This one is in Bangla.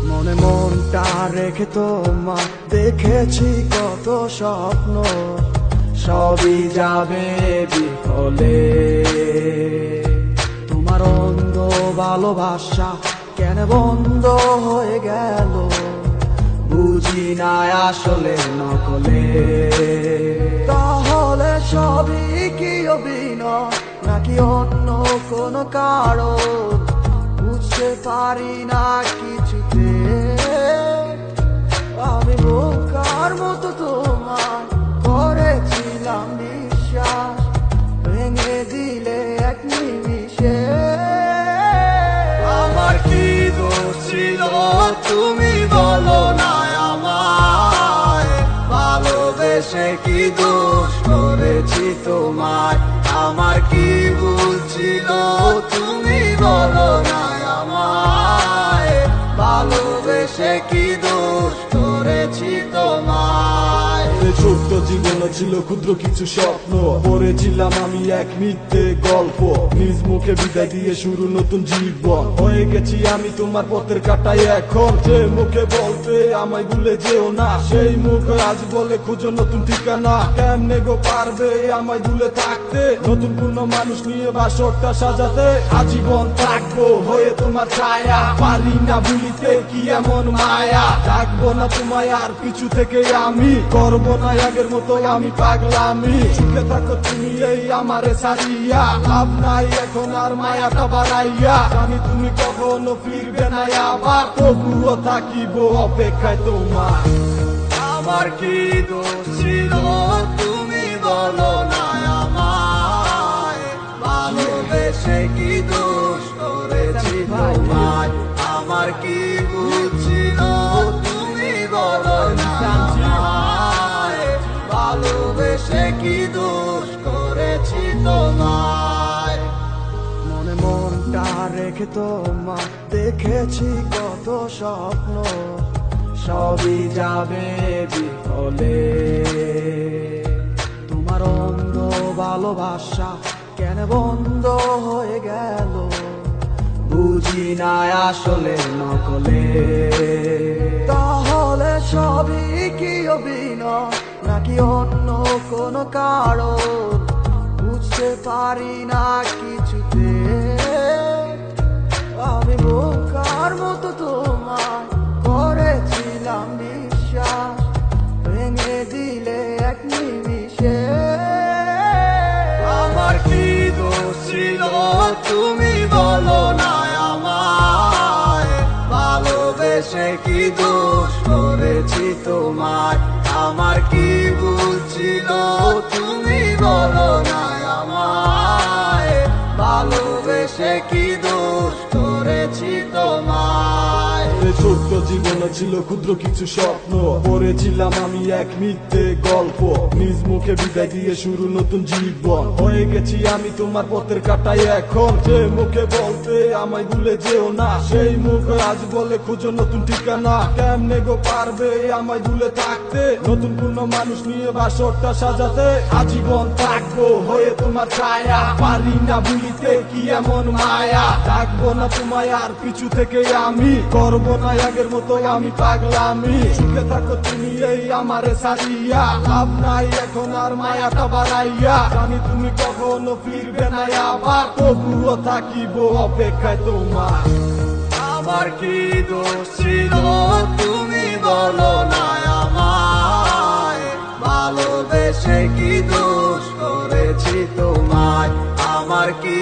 মনে মনটা রেখে তোমার দেখেছি কত স্বপ্ন, সবই যাবে বিফলে। তোমার অন্ধ ভালোবাসা কেন বন্ধ হয়ে গেল, বুঝি না আসলে নকলে। তাহলে সবই কি অভিনয় নাকি অন্য কোনো কারণ, বুঝতে পারি না কিছুতে। আমি বোকার মতো তোমার করেছিলাম বিশ্বাস, ভেঙে দিলে এক নিমিষে। আমার কি দোষ ছিল তুমি বলো না আমায়, ভালোবেসে কি দোষ করেছি তোমায়। আমার কি ভুল ছিল তুমি বলো না আমায়, ভালোবেসে কি দোষ করেছি তোমায়। ছোট্ট জীবন ছিল ক্ষুদ্র কিছু স্বপ্ন, পড়েছিলাম আমি এক মিথ্যে গল্প। নিজ মুখে বিদায় দিয়ে শুরু নতুন জীবন, হয়ে গেছি আমি তোমার পথের কাটাই এখন। যে মুখে বলতে আমায় ভুলে যেও না, সেই মুখ আজ বলে খুঁজো নতুন ঠিকানা। কেমনে গো পারবে আমায় ভুলে থাকতে, নতুন কোনো মানুষ নিয়ে বাসরটা সাজাতে। আজীবন থাকবো হয়ে তোমার ছায়া, পারি না ভুলিতে কি এমন মায়া। থাকবো না তোমায় আর পিছু থেকে আমি, করবো না আগের মতো আমি পাগলামি। সুখে থাকো তুমি এই আমারে সারিয়া, লাভ নাই এখন আর মায়াটা বাড়াইয়া। জানি তুমি কখনো ফিরবে না আবার, তবুও থাকিব অপেক্ষায় তোমার। আমার কি দোষ ছিল তুমি বলো না আমায়, ভালোবেসে কি দোষ করেছি তোমায়। আমার কি ভুল ছিল তুমি বলো না আমায়, ভালোবেসে কি দোষ করেছি তোমায়। মনে মনটা রেখে তোমার দেখেছি কত স্বপ্ন, সবই যাবে বিফলে। তোমার অন্ধ ভালোবাসা কেন বন্ধ হয়ে গেল, বুঝি না আসলে নকলে। তাহলে সবই কি অভিনয় নাকি অন্য কোনো কারণ, বুঝতে পারি না কিছুতে। আমি বোকার মতো তোমার করেছিলাম বিশ্বাস, ভেঙে দিলে এক নিমিষে। আমার কি দোষ ছিল তুমি বলো না আমায়, ভালোবেসে কি দোষ করেছি তোমায়। আমার কি ভুল ছিল তুমি বলো না আমায়, ভালোবেসে কি দোষ করেছি তোমায়। ছোট্ট জীবন ছিল ক্ষুদ্র কিছু স্বপ্ন, পড়েছিলাম আমি এক মিথ্যে গল্প। নিজ মুখে বিদায় দিয়ে শুরু নতুন জীবন, হয়ে গেছি আমি তোমার পথের কাটাই এখন। যে মুখে বলতে আমায় ভুলে যেও না, সেই মুখ আজ বলে খুঁজো নতুন ঠিকানা। কেমনে গো পারবে আমায় ভুলে থাকতে, নতুন কোনো মানুষ নিয়ে বাসরটা সাজাতে। আজীবন থাকবো হয়ে তোমার ছায়া, পারি না ভুলিতে কি এমন মায়া। থাকবো না তোমায় আর পিছু থেকে আমি, করবো না আগের মতো আমি পাগলামি। সুখে থাকো তুমি এই আমারে সারিয়া, লাভ নাই এখন আর মায়াটা বাড়াইয়া। জানি তুমি কখনো ফিরবে না আবার, তবুও থাকিব অপেক্ষায় তোমার। আমার কি দোষ ছিল তুমি বলো না আমায়, ভালোবেসে কি দোষ করেছি তোমায়। আমার কি